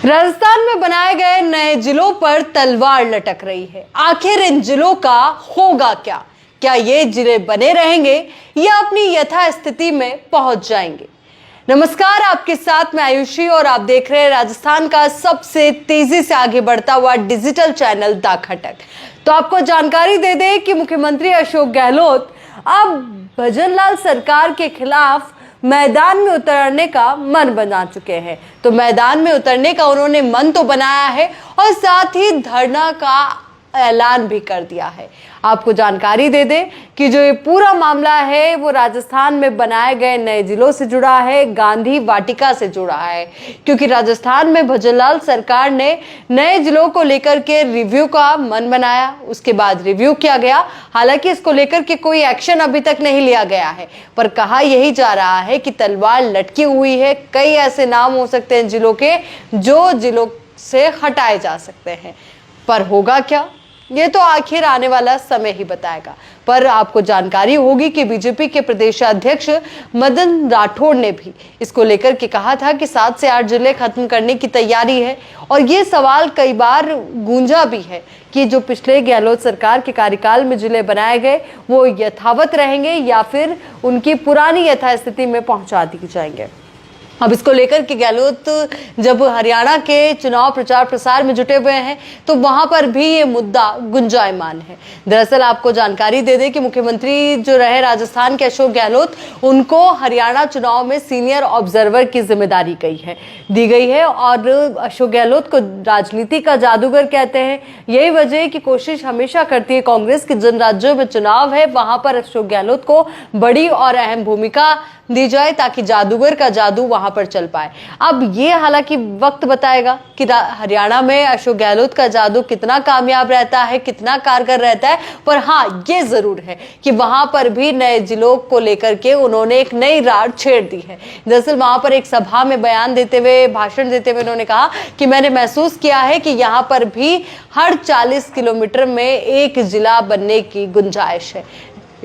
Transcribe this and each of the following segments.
राजस्थान में बनाए गए नए जिलों पर तलवार लटक रही है। आखिर इन जिलों का होगा क्या? क्या ये जिले बने रहेंगे या अपनी यथास्थिति में पहुंच जाएंगे? नमस्कार, आपके साथ में आयुषी और आप देख रहे हैं राजस्थान का सबसे तेजी से आगे बढ़ता हुआ डिजिटल चैनल द खटक। तो आपको जानकारी दे दें कि मुख्यमंत्री अशोक गहलोत अब भजनलाल सरकार के खिलाफ मैदान में उतरने का मन बना चुके हैं। तो मैदान में उतरने का उन्होंने मन तो बनाया है और साथ ही धरना का ऐलान भी कर दिया है। आपको जानकारी दे दें कि जो ये पूरा मामला है वो राजस्थान में बनाए गए नए जिलों से जुड़ा है, गांधी वाटिका से जुड़ा है, क्योंकि राजस्थान में भजनलाल सरकार ने नए जिलों को लेकर के रिव्यू का मन बनाया, उसके बाद रिव्यू किया गया। हालांकि इसको लेकर के कोई एक्शन अभी तक नहीं लिया गया है, पर कहा यही जा रहा है कि तलवार लटकी हुई है। कई ऐसे नाम हो सकते हैं जिलों के जो जिलों से हटाए जा सकते हैं, पर होगा क्या ये तो आखिर आने वाला समय ही बताएगा। पर आपको जानकारी होगी कि बीजेपी के प्रदेश अध्यक्ष मदन राठौड़ ने भी इसको लेकर के कहा था कि 7 से 8 जिले खत्म करने की तैयारी है। और ये सवाल कई बार गूंजा भी है कि जो पिछले गहलोत सरकार के कार्यकाल में जिले बनाए गए वो यथावत रहेंगे या फिर उनकी पुरानी यथास्थिति में पहुंचा दिए जाएंगे। अब इसको लेकर के गहलोत जब हरियाणा के चुनाव प्रचार प्रसार में जुटे हुए हैं तो वहां पर भी ये मुद्दा गुंजायमान है। दरअसल आपको जानकारी दे दें कि मुख्यमंत्री जो रहे राजस्थान के अशोक गहलोत, उनको हरियाणा चुनाव में सीनियर ऑब्जर्वर की जिम्मेदारी दी गई है। और अशोक गहलोत को राजनीति का जादूगर कहते हैं। यही वजह है कि कोशिश हमेशा करती है कांग्रेस कि जिन राज्यों में चुनाव है वहां पर अशोक गहलोत को बड़ी और अहम भूमिका दी जाए ताकि जादूगर का जादू वहां पर चल पाए। अब ये हालांकि वक्त बताएगा कि हरियाणा में अशोक गहलोत का जादू कितना कामयाब रहता है, कितना कारगर रहता है। पर हाँ, ये जरूर है कि वहां पर भी नए जिलों को लेकर के उन्होंने एक नई राह छेड़ दी है। दरअसल वहां पर एक सभा में भाषण देते हुए उन्होंने कहा कि मैंने महसूस किया है कि यहाँ पर भी हर 40 किलोमीटर में एक जिला बनने की गुंजाइश है।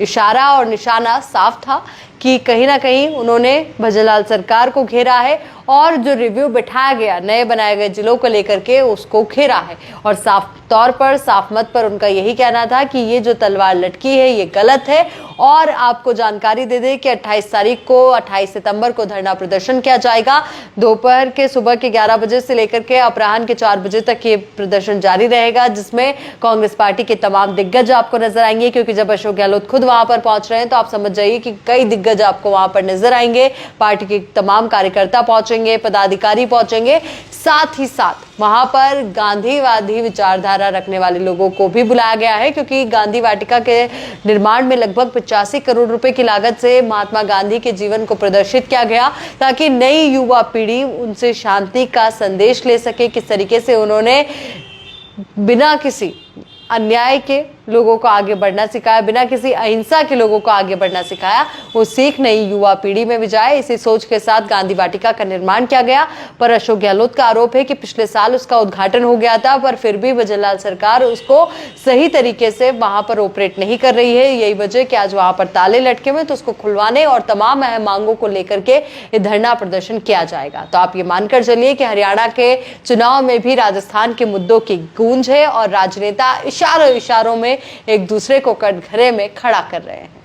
इशारा और निशाना साफ था कि कहीं ना कहीं उन्होंने भजनलाल सरकार को घेरा है और जो रिव्यू बिठाया गया नए बनाए गए जिलों को लेकर के उसको घेरा है। और साफ तौर पर, साफ मत पर उनका यही कहना था कि ये जो तलवार लटकी है ये गलत है। और आपको जानकारी दे दें कि 28 सितंबर को धरना प्रदर्शन किया जाएगा। दोपहर के सुबह के 11 बजे से लेकर के अपराह्न के 4 बजे तक ये प्रदर्शन जारी रहेगा, जिसमें कांग्रेस पार्टी के तमाम दिग्गज आपको नजर आएंगे। क्योंकि जब अशोक गहलोत खुद वहां पर पहुंच रहे हैं तो आप समझ जाइए कि कई दिग्गज आपको वहां पर नजर आएंगे। पार्टी के तमाम कार्यकर्ता पहुंचेंगे, पदाधिकारी पहुंचेंगे। साथ ही साथ वहां पर गांधीवादी विचारधारा रखने वाले लोगों को भी बुलाया गया है, क्योंकि गांधी वाटिका के निर्माण में लगभग 85 करोड़ रुपए की लागत से महात्मा गांधी के जीवन को प्रदर्शित किया गया ताकि नई युवा पीढ़ी उनसे शांति का संदेश ले सके। किस तरीके से उन्होंने बिना किसी अन्याय के लोगों को आगे बढ़ना सिखाया, बिना किसी अहिंसा के लोगों को आगे बढ़ना सिखाया, वो सीख नई युवा पीढ़ी में भी जाए, इसी सोच के साथ गांधी वाटिका का निर्माण किया गया। पर अशोक गहलोत का आरोप है कि पिछले साल उसका उद्घाटन हो गया था, पर फिर भी भजनलाल सरकार उसको सही तरीके से वहां पर ऑपरेट नहीं कर रही है। यही वजह कि आज वहां पर ताले लटके हुए तो उसको खुलवाने और तमाम अहम मांगों को लेकर के ये धरना प्रदर्शन किया जाएगा। तो आप ये मानकर चलिए कि हरियाणा के चुनाव में भी राजस्थान के मुद्दों की गूंज है और राजनेता इशारों में एक दूसरे को कटघरे में खड़ा कर रहे हैं।